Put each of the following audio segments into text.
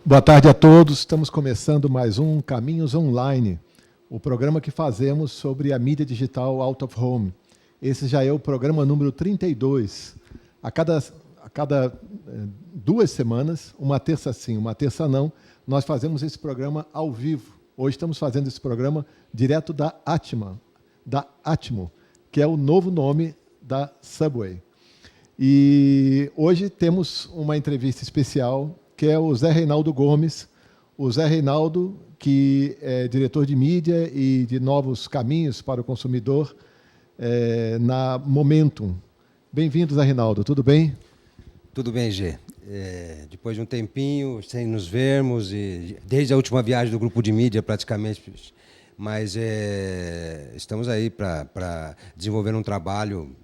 Boa tarde a todos. Estamos começando mais um Caminhos Online, o programa que fazemos sobre a mídia digital out of home. Esse já é o programa número 32. A cada 2 semanas, uma terça sim, uma terça não, nós fazemos esse programa ao vivo. Hoje estamos fazendo esse programa direto da Atmo, que é o novo nome da Subway. E hoje temos uma entrevista especial, que é o Zé Reinaldo Gomes. O Zé Reinaldo, que é diretor de mídia e de novos caminhos para o consumidor na Momentum. Bem-vindo, Zé Reinaldo, tudo bem? Tudo bem, Gê. Depois de um tempinho sem nos vermos, e desde a última viagem do grupo de mídia, praticamente, mas estamos aí para desenvolver um trabalho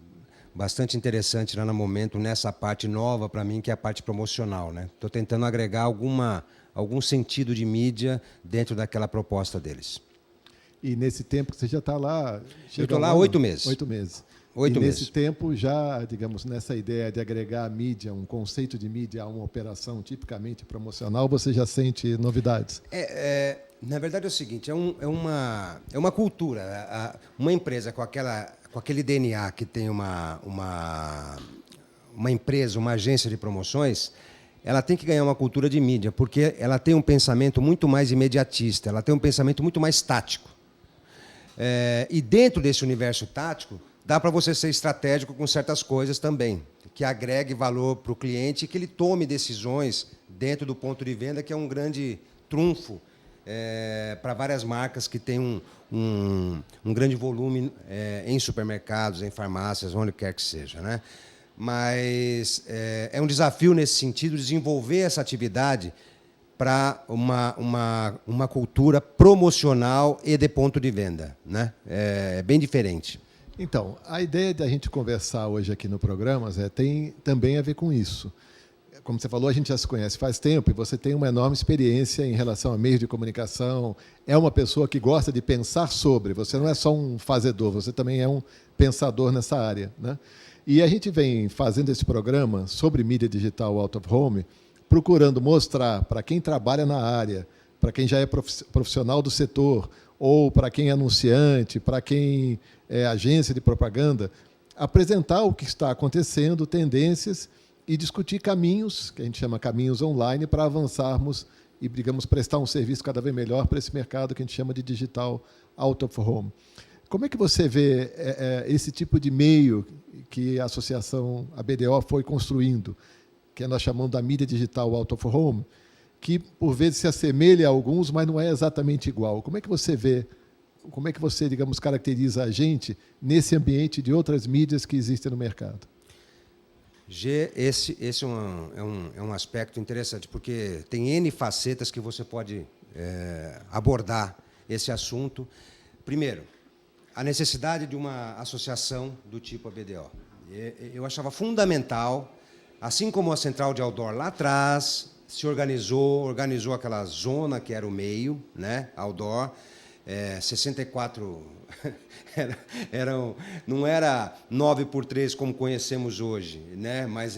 bastante interessante lá no Momento, nessa parte nova para mim, que é a parte promocional, né? Estou tentando agregar algum sentido de mídia dentro daquela proposta deles. E nesse tempo que você já está lá... Eu estou lá há 8 meses. 8 meses. 8 meses. Nesse tempo, já, digamos, nessa ideia de agregar a mídia, um conceito de mídia a uma operação tipicamente promocional, você já sente novidades? Na verdade é o seguinte, é uma cultura. Uma empresa com aquele DNA que tem uma empresa, uma agência de promoções, ela tem que ganhar uma cultura de mídia, porque ela tem um pensamento muito mais imediatista, ela tem um pensamento muito mais tático. E dentro desse universo tático, dá para você ser estratégico com certas coisas também, que agregue valor para o cliente e que ele tome decisões dentro do ponto de venda, que é um grande trunfo para várias marcas que têm um grande volume em supermercados, em farmácias, onde quer que seja, né? Mas é um desafio nesse sentido desenvolver essa atividade para uma cultura promocional e de ponto de venda, né? É bem diferente. Então, a ideia de a gente conversar hoje aqui no programa, Zé, tem também a ver com isso. Como você falou, a gente já se conhece faz tempo e você tem uma enorme experiência em relação a meios de comunicação. É uma pessoa que gosta de pensar sobre. Você não é só um fazedor, você também é um pensador nessa área, né? E a gente vem fazendo esse programa sobre mídia digital out of home, procurando mostrar para quem trabalha na área, para quem já é profissional do setor, ou para quem é anunciante, para quem é agência de propaganda, apresentar o que está acontecendo, tendências, e discutir caminhos, que a gente chama caminhos online, para avançarmos e, digamos, prestar um serviço cada vez melhor para esse mercado que a gente chama de digital out of home. Como é que você vê esse tipo de meio que a associação, a BDO, foi construindo, que nós chamamos da mídia digital out of home, que, por vezes, se assemelha a alguns, mas não é exatamente igual? Como é que você vê, como é que você, digamos, caracteriza a gente nesse ambiente de outras mídias que existem no mercado? Esse é um aspecto interessante, porque tem N facetas que você pode abordar esse assunto. Primeiro, a necessidade de uma associação do tipo ABDO. Eu achava fundamental, assim como a central de outdoor lá atrás se organizou aquela zona que era o meio, né, outdoor, 64... não era 9x3 como conhecemos hoje, né? Mas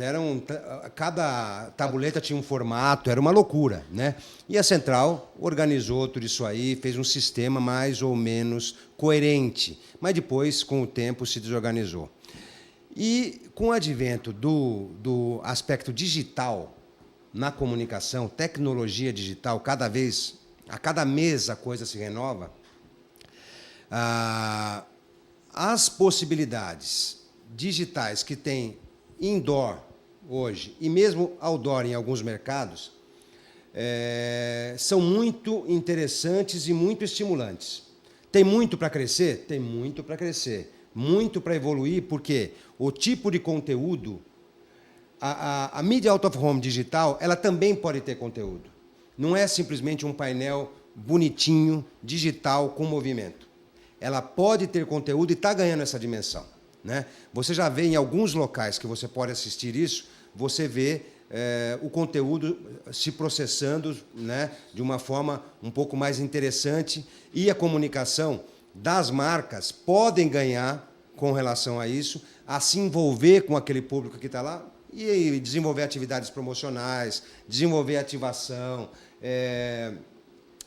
cada tabuleta tinha um formato, era uma loucura, né? E a central organizou tudo isso aí, fez um sistema mais ou menos coerente, mas depois, com o tempo, se desorganizou. E com o advento do aspecto digital na comunicação, tecnologia digital, a cada mês a coisa se renova, as possibilidades digitais que tem indoor hoje, e mesmo outdoor em alguns mercados, são muito interessantes e muito estimulantes. Tem muito para crescer? Tem muito para crescer. Muito para evoluir, porque o tipo de conteúdo, a mídia out of home digital, ela também pode ter conteúdo. Não é simplesmente um painel bonitinho, digital, com movimento. Ela pode ter conteúdo e está ganhando essa dimensão, né? Você já vê em alguns locais que você pode assistir isso, você vê o conteúdo se processando, né, de uma forma um pouco mais interessante, e a comunicação das marcas podem ganhar com relação a isso, a se envolver com aquele público que está lá e desenvolver atividades promocionais, desenvolver ativação,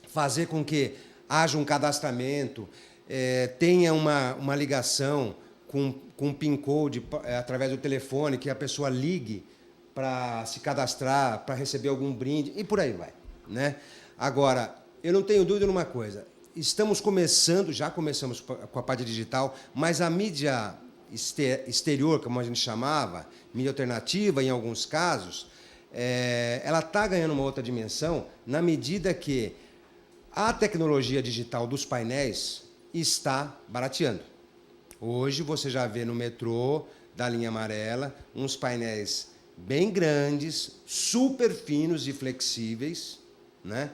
fazer com que haja um cadastramento, tenha uma ligação com um PIN code através do telefone, que a pessoa ligue para se cadastrar, para receber algum brinde, e por aí vai, né? Agora, eu não tenho dúvida numa coisa, já começamos com a parte digital, mas a mídia exterior, como a gente chamava, mídia alternativa, em alguns casos, ela está ganhando uma outra dimensão na medida que a tecnologia digital dos painéis está barateando. Hoje você já vê no metrô da linha amarela uns painéis bem grandes, super finos e flexíveis, né?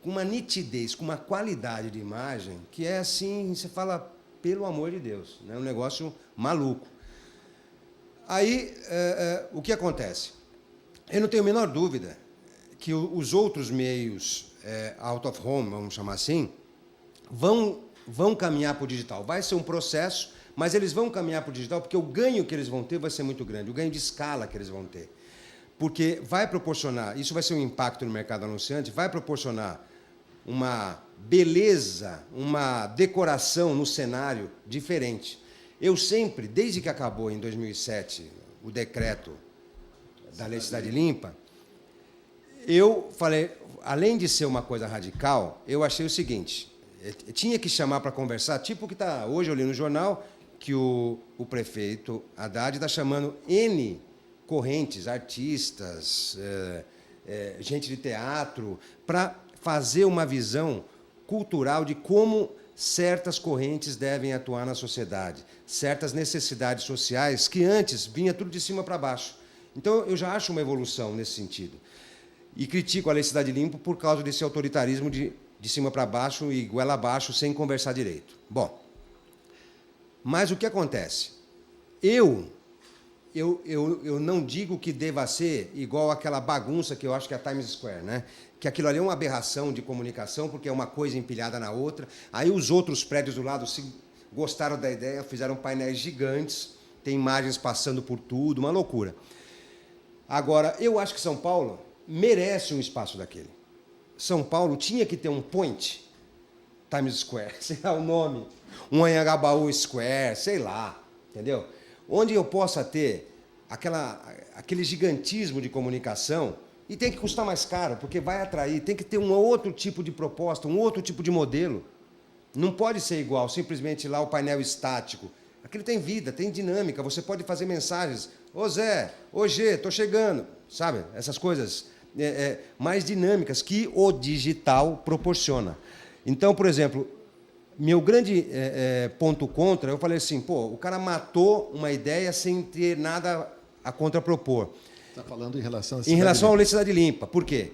Com uma nitidez, com uma qualidade de imagem que é assim, você fala, pelo amor de Deus, né? Um negócio maluco. Aí, o que acontece? Eu não tenho a menor dúvida que os outros meios out of home, vamos chamar assim, vão caminhar para o digital. Vai ser um processo, mas eles vão caminhar para o digital porque o ganho que eles vão ter vai ser muito grande, o ganho de escala que eles vão ter. Porque vai proporcionar, isso vai ser um impacto no mercado anunciante, vai proporcionar uma beleza, uma decoração no cenário diferente. Eu sempre, desde que acabou em 2007 o decreto da Lei Cidade Limpa, eu falei, além de ser uma coisa radical, eu achei o seguinte, tinha que chamar para conversar, tipo o que está hoje, eu li no jornal, que o prefeito Haddad está chamando N correntes, artistas, gente de teatro, para fazer uma visão cultural de como certas correntes devem atuar na sociedade, certas necessidades sociais que antes vinha tudo de cima para baixo. Então, eu já acho uma evolução nesse sentido. E critico a Lei Cidade Limpa por causa desse autoritarismo de cima para baixo e goela abaixo, sem conversar direito. Bom, mas o que acontece? Eu não digo que deva ser igual aquela bagunça que eu acho que é a Times Square, né? Que aquilo ali é uma aberração de comunicação, porque é uma coisa empilhada na outra. Aí os outros prédios do lado gostaram da ideia, fizeram painéis gigantes, tem imagens passando por tudo, uma loucura. Agora, eu acho que São Paulo merece um espaço daquele. São Paulo tinha que ter um point, Times Square, sei lá o nome, um Anhangabaú Square, sei lá, entendeu? Onde eu possa ter aquele gigantismo de comunicação, e tem que custar mais caro, porque vai atrair, tem que ter um outro tipo de proposta, um outro tipo de modelo. Não pode ser igual, simplesmente lá o painel estático. Aquilo tem vida, tem dinâmica, você pode fazer mensagens. Ô Zé, ô Gê, estou chegando. Sabe? Essas coisas mais dinâmicas que o digital proporciona. Então, por exemplo, meu grande ponto contra, eu falei assim, pô, o cara matou uma ideia sem ter nada a contrapropor. Está falando em relação à Lei de Cidade Limpa. Por quê?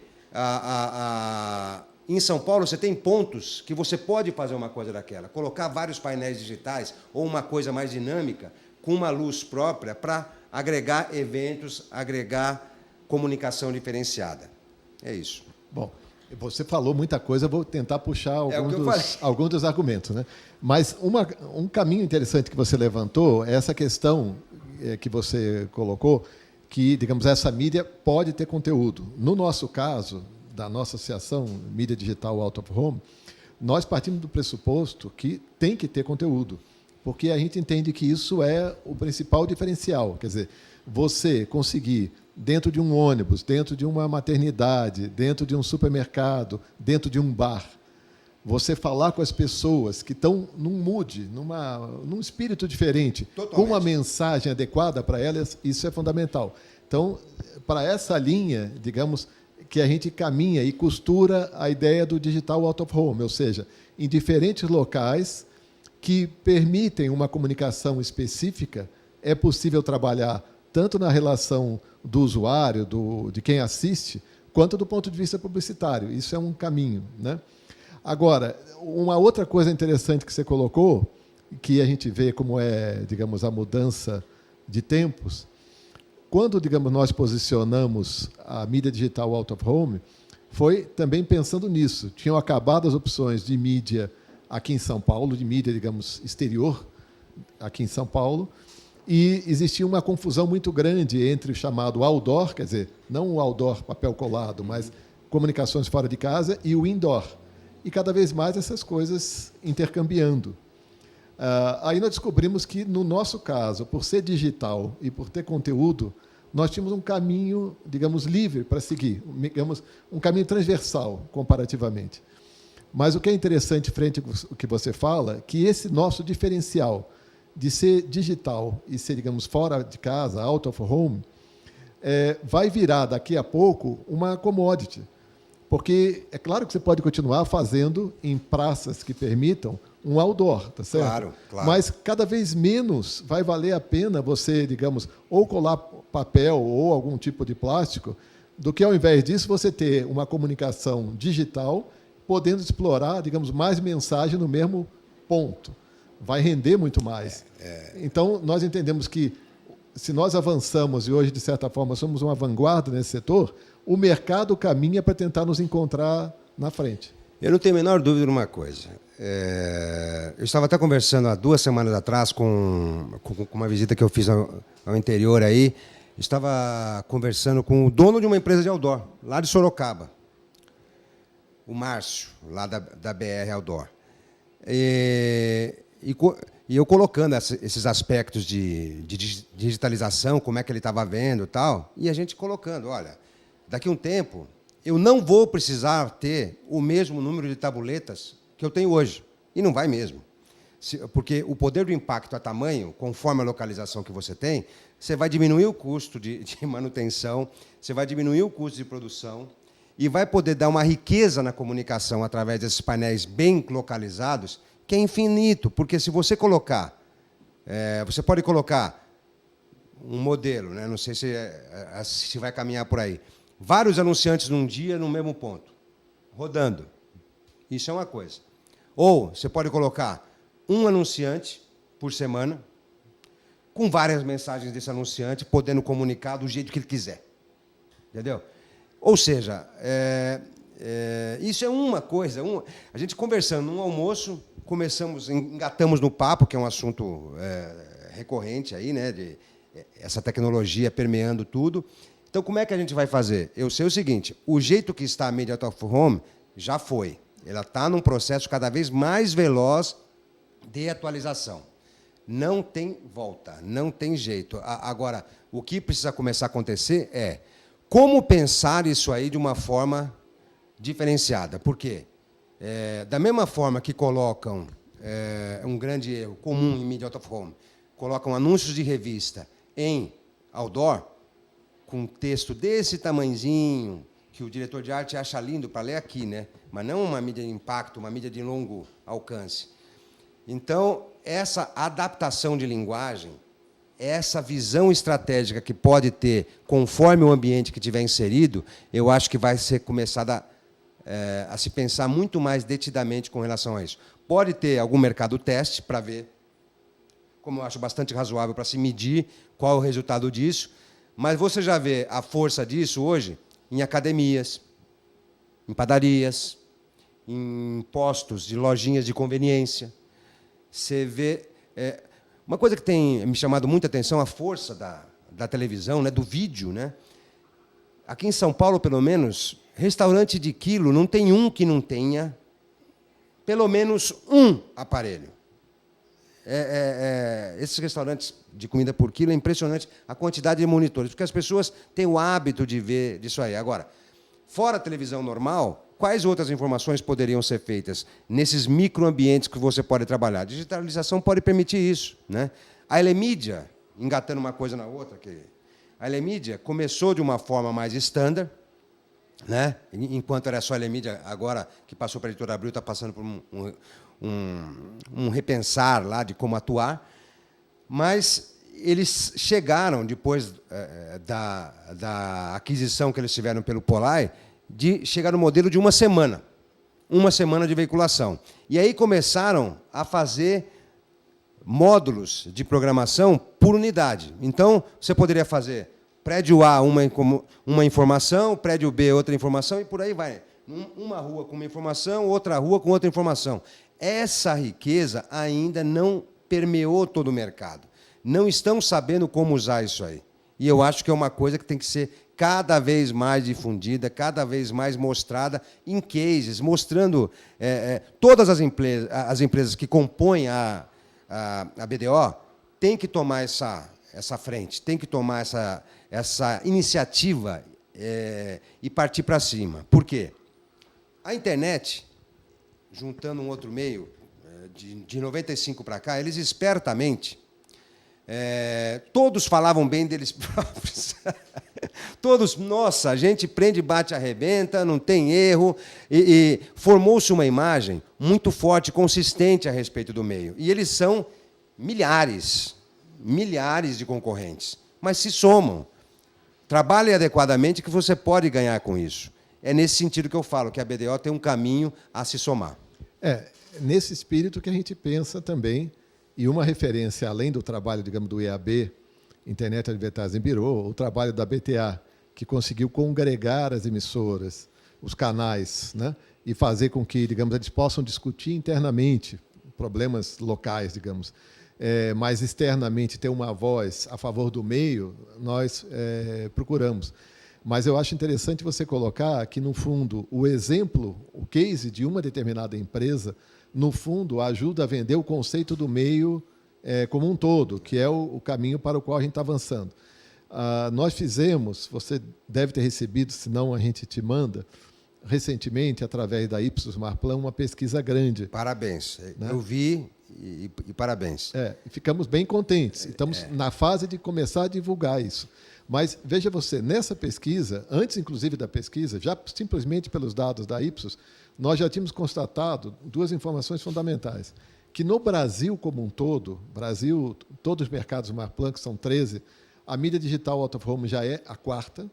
Em São Paulo, você tem pontos que você pode fazer uma coisa daquela. Colocar vários painéis digitais ou uma coisa mais dinâmica, com uma luz própria, para agregar eventos, agregar comunicação diferenciada. É isso. Bom, você falou muita coisa, eu vou tentar puxar alguns dos argumentos, né? Mas um caminho interessante que você levantou é essa questão que você colocou, que, digamos, essa mídia pode ter conteúdo. No nosso caso, da nossa associação Mídia Digital Out of Home, nós partimos do pressuposto que tem que ter conteúdo, porque a gente entende que isso é o principal diferencial. Quer dizer, você conseguir, dentro de um ônibus, dentro de uma maternidade, dentro de um supermercado, dentro de um bar, você falar com as pessoas que estão num mood, num espírito diferente, totalmente, com uma mensagem adequada para elas, isso é fundamental. Então, para essa linha, digamos, que a gente caminha e costura a ideia do digital out of home, ou seja, em diferentes locais que permitem uma comunicação específica, é possível trabalhar tanto na relação do usuário, de quem assiste, quanto do ponto de vista publicitário. Isso é um caminho, né? Agora, uma outra coisa interessante que você colocou, que a gente vê como é, digamos, a mudança de tempos, quando, digamos, nós posicionamos a mídia digital out of home, foi também pensando nisso. Tinham acabado as opções de mídia aqui em São Paulo, de mídia, digamos, exterior, aqui em São Paulo, e existia uma confusão muito grande entre o chamado outdoor, quer dizer, não o outdoor papel colado, mas comunicações fora de casa e o indoor. E cada vez mais essas coisas intercambiando. Aí nós descobrimos que, no nosso caso, por ser digital e por ter conteúdo, nós tínhamos um caminho, digamos, livre para seguir, digamos, um caminho transversal, comparativamente. Mas o que é interessante, frente ao que você fala, que esse nosso diferencial de ser digital e ser, digamos, fora de casa, out of home, vai virar, daqui a pouco, uma commodity. Porque é claro que você pode continuar fazendo em praças que permitam um outdoor, tá certo? Claro, claro. Mas cada vez menos vai valer a pena você, digamos, ou colar papel ou algum tipo de plástico, do que, ao invés disso, você ter uma comunicação digital podendo explorar, digamos, mais mensagem no mesmo ponto. Vai render muito mais. Então, nós entendemos que, se nós avançamos e hoje, de certa forma, somos uma vanguarda nesse setor, o mercado caminha para tentar nos encontrar na frente. Eu não tenho a menor dúvida de uma coisa. Eu estava até conversando há 2 semanas atrás com uma visita que eu fiz ao interior aí. Estava conversando com o dono de uma empresa de outdoor, lá de Sorocaba, o Márcio, lá da BR Outdoor. E eu colocando esses aspectos de digitalização, como é que ele estava vendo e tal, e a gente colocando, olha, daqui a um tempo, eu não vou precisar ter o mesmo número de tabuletas que eu tenho hoje. E não vai mesmo. Porque o poder do impacto a tamanho, conforme a localização que você tem, você vai diminuir o custo de manutenção, você vai diminuir o custo de produção e vai poder dar uma riqueza na comunicação através desses painéis bem localizados, que é infinito. Porque se você colocar... você pode colocar um modelo, né? Não sei se vai caminhar por aí, vários anunciantes num dia no mesmo ponto, rodando. Isso é uma coisa. Ou você pode colocar um anunciante por semana, com várias mensagens desse anunciante, podendo comunicar do jeito que ele quiser. Entendeu? Ou seja, isso é uma coisa. A gente conversando num almoço, engatamos no papo, que é um assunto recorrente aí, né, de essa tecnologia permeando tudo. Então, como é que a gente vai fazer? Eu sei o seguinte, o jeito que está a mídia out of home já foi. Ela está num processo cada vez mais veloz de atualização. Não tem volta, não tem jeito. Agora, o que precisa começar a acontecer é como pensar isso aí de uma forma diferenciada. Por quê? Da mesma forma que colocam um grande erro comum em mídia out of home, colocam anúncios de revista em outdoor, com um texto desse tamanhozinho, que o diretor de arte acha lindo para ler aqui, né? Mas não uma mídia de impacto, uma mídia de longo alcance. Então, essa adaptação de linguagem, essa visão estratégica que pode ter conforme o ambiente que tiver inserido, eu acho que vai ser começada a se pensar muito mais detidamente com relação a isso. Pode ter algum mercado teste para ver, como eu acho bastante razoável, para se medir qual é o resultado disso, mas você já vê a força disso hoje em academias, em padarias, em postos de lojinhas de conveniência. Você vê... uma coisa que tem me chamado muita atenção, a força da televisão, né, do vídeo. Né? Aqui em São Paulo, pelo menos, restaurante de quilo, não tem um que não tenha pelo menos um aparelho. Esses restaurantes de comida por quilo é impressionante a quantidade de monitores, porque as pessoas têm o hábito de ver disso aí. Agora, fora a televisão normal, quais outras informações poderiam ser feitas nesses microambientes que você pode trabalhar? A digitalização pode permitir isso. Né? A Elemídia, engatando uma coisa na outra, a Elemídia começou de uma forma mais estándar, né? Enquanto era só a Elemídia, agora que passou para a Editora Abril, está passando por um repensar lá de como atuar, mas eles chegaram, depois da aquisição que eles tiveram pelo Polai, de chegar no modelo de uma semana de veiculação. E aí começaram a fazer módulos de programação por unidade. Então, você poderia fazer prédio A uma informação, prédio B outra informação, e por aí vai. Uma rua com uma informação, outra rua com outra informação. Essa riqueza ainda não permeou todo o mercado. Não estão sabendo como usar isso aí. E eu acho que é uma coisa que tem que ser cada vez mais difundida, cada vez mais mostrada em cases, mostrando todas as empresas que compõem a BDO têm que tomar essa frente, têm que tomar essa iniciativa e partir para cima. Por quê? A internet, juntando um outro meio, de 95 para cá, eles espertamente, todos falavam bem deles próprios. Todos, nossa, a gente prende, bate, arrebenta, não tem erro. E formou-se uma imagem muito forte, consistente a respeito do meio. E eles são milhares de concorrentes, mas se somam. Trabalhe adequadamente que você pode ganhar com isso. É nesse sentido que eu falo, que a BDO tem um caminho a se somar. Nesse espírito que a gente pensa também, e uma referência, além do trabalho, digamos, do EAB, Internet Advertising Bureau, o trabalho da BTA, que conseguiu congregar as emissoras, os canais, né, e fazer com que, digamos, eles possam discutir internamente problemas locais, digamos, mas externamente ter uma voz a favor do meio, nós procuramos. Mas eu acho interessante você colocar que, no fundo, o exemplo, o case de uma determinada empresa, no fundo, ajuda a vender o conceito do meio como um todo, que é o caminho para o qual a gente está avançando. Nós fizemos, você deve ter recebido, senão a gente te manda, recentemente, através da Ipsos Marplan, uma pesquisa grande. Parabéns. Né? Eu vi e parabéns. E ficamos bem contentes. Estamos na fase de começar a divulgar isso. Mas, veja você, nessa pesquisa, antes, inclusive, da pesquisa, já simplesmente pelos dados da Ipsos, nós já tínhamos constatado duas informações fundamentais. Que no Brasil como um todo, todos os mercados Marplan, que são 13, a mídia digital out of home já é a quarta,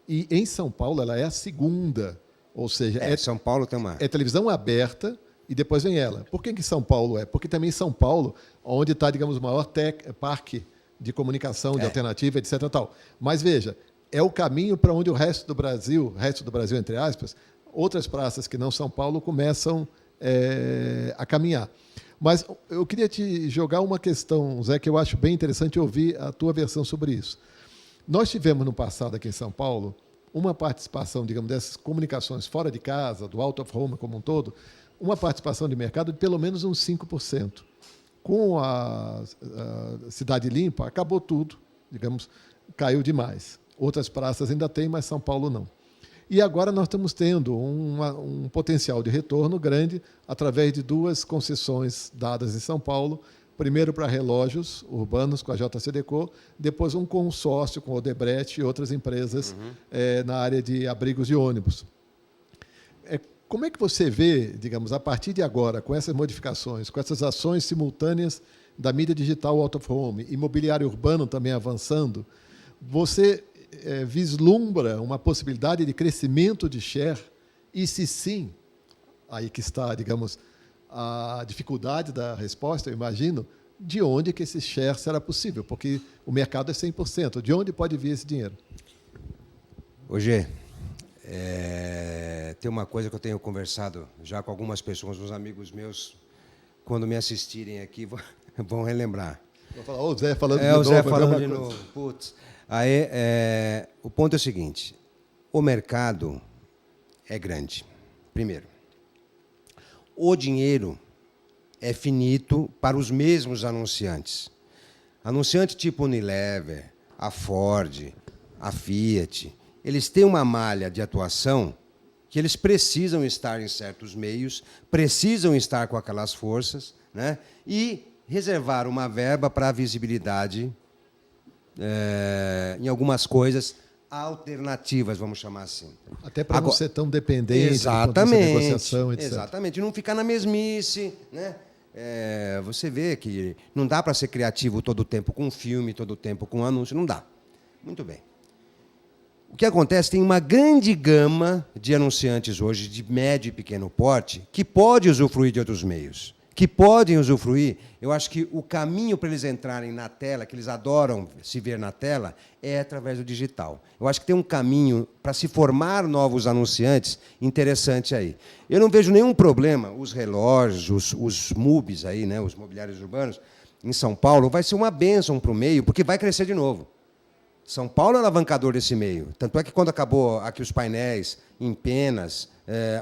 e em São Paulo ela é a segunda. Ou seja, São Paulo tem uma... É televisão aberta e depois vem ela. Por que São Paulo é? Porque também São Paulo, onde está, digamos, o maior parque de comunicação, de alternativa, etc. Tal. Mas, veja, é o caminho para onde o resto do Brasil, entre aspas, outras praças que não São Paulo, começam a caminhar. Mas eu queria te jogar uma questão, Zé, que eu acho bem interessante ouvir a tua versão sobre isso. Nós tivemos no passado aqui em São Paulo uma participação, digamos, dessas comunicações fora de casa, do out of home como um todo, uma participação de mercado de pelo menos uns 5%. Com a Cidade Limpa, acabou tudo, digamos, caiu demais. Outras praças ainda têm, mas São Paulo não. E agora nós estamos tendo um potencial de retorno grande através de duas concessões dadas em São Paulo, primeiro para relógios urbanos com a JCDecaux, depois um consórcio com o Odebrecht e outras empresas na área de abrigos de ônibus. Como é que você vê, digamos, a partir de agora, com essas modificações, com essas ações simultâneas da mídia digital out of home, imobiliário urbano também avançando, você vislumbra uma possibilidade de crescimento de share? E se sim, aí que está, digamos, a dificuldade da resposta, eu imagino, de onde que esse share será possível? Porque o mercado é 100%. De onde pode vir esse dinheiro? Hoje, tem uma coisa que eu tenho conversado já com algumas pessoas, uns amigos meus, quando me assistirem aqui, vão relembrar. Vou falar, o Zé falando de novo. O Zé falando de novo. Putz. Aí, o ponto é o seguinte, o mercado é grande, primeiro. O dinheiro é finito para os mesmos anunciantes. Anunciante tipo Unilever, a Ford, a Fiat, eles têm uma malha de atuação que eles precisam estar em certos meios, precisam estar com aquelas forças, né, e reservar uma verba para a visibilidade em algumas coisas alternativas, vamos chamar assim. Até para não ser tão dependente exatamente, da negociação, etc. Exatamente, não ficar na mesmice, né? Você vê que não dá para ser criativo todo o tempo com filme, todo o tempo com anúncio, não dá. Muito bem. O que acontece, tem uma grande gama de anunciantes hoje, de médio e pequeno porte, que pode usufruir de outros meios, que podem usufruir. Eu acho que o caminho para eles entrarem na tela, que eles adoram se ver na tela, é através do digital. Eu acho que tem um caminho para se formar novos anunciantes interessante aí. Eu não vejo nenhum problema, os relógios, os MUBs aí, né, os mobiliários urbanos, em São Paulo, vai ser uma bênção para o meio, porque vai crescer de novo. São Paulo é alavancador desse meio. Tanto é que quando acabou aqui os painéis em Penas,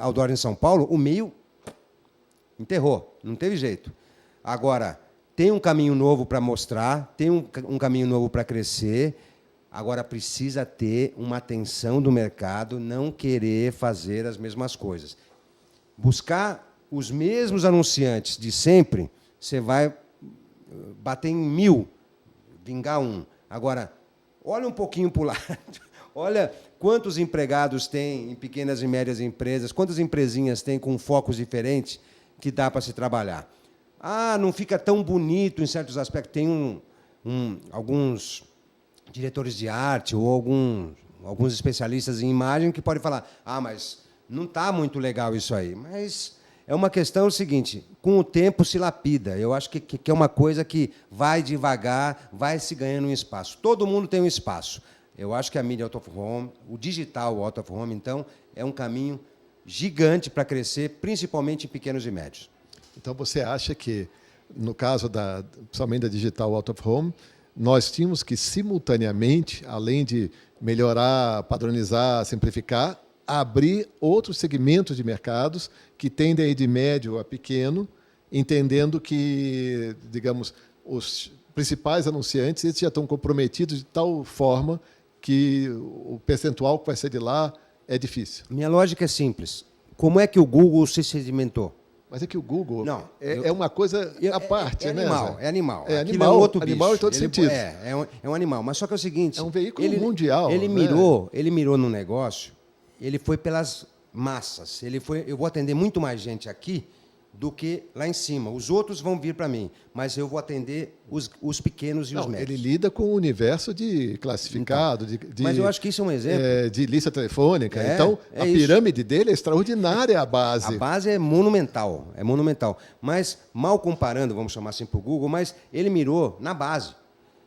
outdoor em São Paulo, o meio enterrou, não teve jeito. Agora, tem um caminho novo para mostrar, tem um caminho novo para crescer, agora precisa ter uma atenção do mercado, não querer fazer as mesmas coisas. Buscar os mesmos anunciantes de sempre, você vai bater em 1000, vingar um. Agora, olha um pouquinho para o lado, olha quantos empregados tem em pequenas e médias empresas, quantas empresinhas tem com focos diferentes que dá para se trabalhar. Ah, não fica tão bonito em certos aspectos. Tem alguns diretores de arte ou alguns especialistas em imagem que podem falar, mas não está muito legal isso aí. Mas é uma questão seguinte, com o tempo se lapida. Eu acho que é uma coisa que vai devagar, vai se ganhando um espaço. Todo mundo tem um espaço. Eu acho que a mídia out of home, o digital out of home, então, é um caminho gigante para crescer, principalmente em pequenos e médios. Então, você acha que, no caso principalmente da digital out of home, nós tínhamos que, simultaneamente, além de melhorar, padronizar, simplificar, abrir outros segmentos de mercados que tendem a ir de médio a pequeno, entendendo que, digamos, os principais anunciantes eles já estão comprometidos de tal forma que o percentual que vai ser de lá é difícil. Minha lógica é simples. Como é que o Google se sedimentou? Mas é que o Google não, é uma coisa à parte, né? É animal. É animal, é outro animal bicho. em todo sentido. É um animal. Mas só que é o seguinte... É um veículo mundial. Ele mirou no negócio, ele foi pelas massas. Eu vou atender muito mais gente aqui do que lá em cima. Os outros vão vir para mim, mas eu vou atender os pequenos e os médios. Ele lida com o universo de classificado, então, mas eu acho que isso é um exemplo. De lista telefônica. Então, a pirâmide dele é extraordinária, a base. A base é monumental, Mas, mal comparando, vamos chamar assim para o Google, mas ele mirou na base.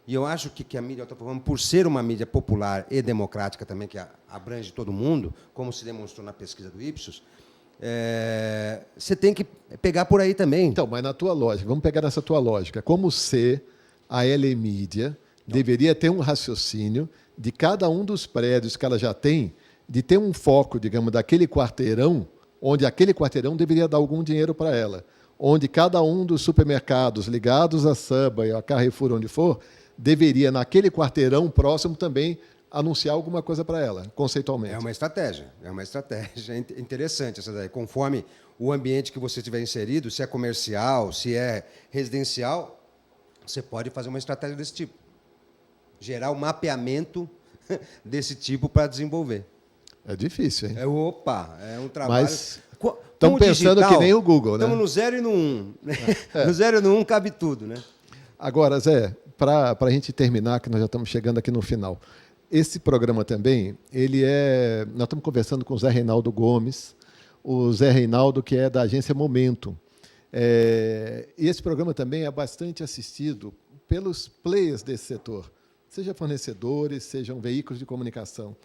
E eu acho que a mídia, por ser uma mídia popular e democrática também, que abrange todo mundo, como se demonstrou na pesquisa do Ipsos, você tem que pegar por aí também. Então, mas na tua lógica, vamos pegar nessa tua lógica, como se a LE Mídia deveria ter um raciocínio de cada um dos prédios que ela já tem, de ter um foco, digamos, daquele quarteirão, onde aquele quarteirão deveria dar algum dinheiro para ela, onde cada um dos supermercados ligados à Subway, a Carrefour, onde for, deveria, naquele quarteirão próximo também, anunciar alguma coisa para ela, conceitualmente. É uma estratégia interessante essa daí. Conforme o ambiente que você tiver inserido, se é comercial, se é residencial, você pode fazer uma estratégia desse tipo. Gerar um mapeamento desse tipo para desenvolver. É difícil, hein? É um trabalho... Mas estão pensando digital, que nem o Google, né? Estamos no 0 e no 1. No 0 e no 1 cabe tudo, né? Agora, Zé, para a gente terminar, que nós já estamos chegando aqui no final, esse programa também, nós estamos conversando com o Zé Reinaldo Gomes, o Zé Reinaldo, que é da agência Momento. E esse programa também é bastante assistido pelos players desse setor, seja fornecedores, sejam veículos de comunicação.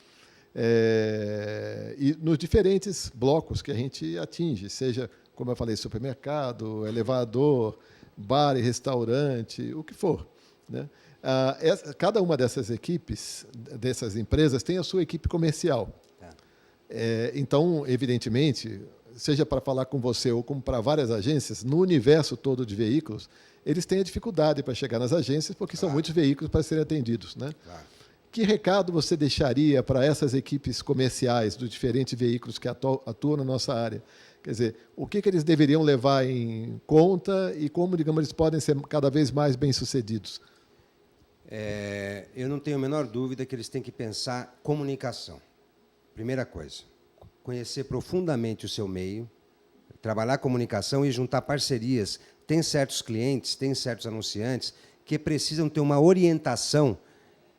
E nos diferentes blocos que a gente atinge, seja, como eu falei, supermercado, elevador, bar e restaurante, o que for, né? Cada uma dessas equipes, dessas empresas, tem a sua equipe comercial. Então, evidentemente, seja para falar com você ou como para várias agências, no universo todo de veículos, eles têm a dificuldade para chegar nas agências, porque são muitos veículos para serem atendidos, né? Que recado você deixaria para essas equipes comerciais dos diferentes veículos que atuam na nossa área? Quer dizer, o que eles deveriam levar em conta e como, digamos, eles podem ser cada vez mais bem-sucedidos? Eu não tenho a menor dúvida que eles têm que pensar comunicação. Primeira coisa, conhecer profundamente o seu meio, trabalhar a comunicação e juntar parcerias. Tem certos clientes, tem certos anunciantes que precisam ter uma orientação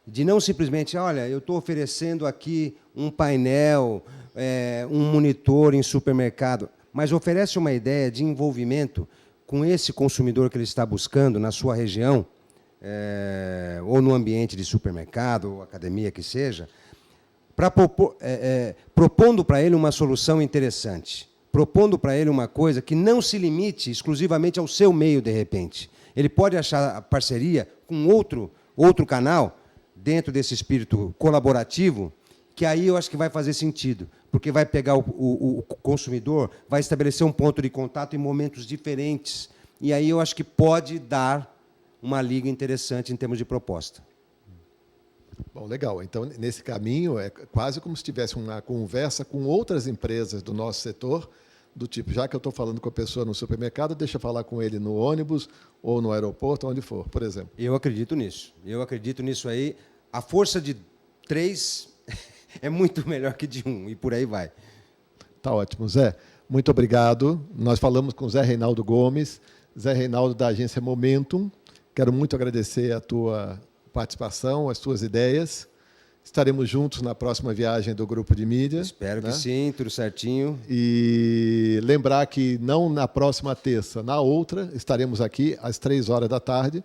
de não simplesmente, olha, eu estou oferecendo aqui um painel, um monitor em supermercado, mas oferece uma ideia de envolvimento com esse consumidor que ele está buscando na sua região, ou no ambiente de supermercado, ou academia que seja, propondo para ele uma solução interessante, propondo para ele uma coisa que não se limite exclusivamente ao seu meio, de repente. Ele pode achar a parceria com outro canal dentro desse espírito colaborativo, que aí eu acho que vai fazer sentido, porque vai pegar o consumidor, vai estabelecer um ponto de contato em momentos diferentes, e aí eu acho que pode dar uma liga interessante em termos de proposta. Bom, legal. Então, nesse caminho, é quase como se tivesse uma conversa com outras empresas do nosso setor, do tipo, já que eu estou falando com a pessoa no supermercado, deixa eu falar com ele no ônibus ou no aeroporto, onde for, por exemplo. Eu acredito nisso. Eu acredito nisso aí. A força de 3 é muito melhor que de 1, e por aí vai. Tá ótimo, Zé. Muito obrigado. Nós falamos com o Zé Reinaldo Gomes, Zé Reinaldo da agência Momentum. Quero muito agradecer a tua participação, as tuas ideias. Estaremos juntos na próxima viagem do Grupo de Mídia. Espero que sim, tudo certinho. E lembrar que não na próxima terça, na outra, estaremos aqui às 15h.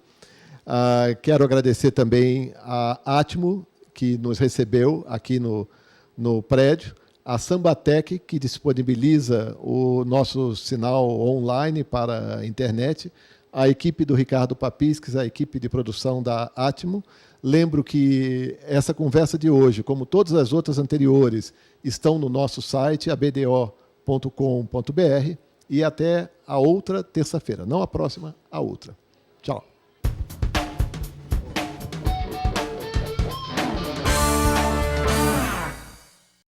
Quero agradecer também a Atmo, que nos recebeu aqui no prédio, a Sambatec, que disponibiliza o nosso sinal online para a internet, a equipe do Ricardo Papisques, a equipe de produção da Atmo. Lembro que essa conversa de hoje, como todas as outras anteriores, estão no nosso site, abdo.com.br, e até a outra terça-feira. Não a próxima, a outra. Tchau.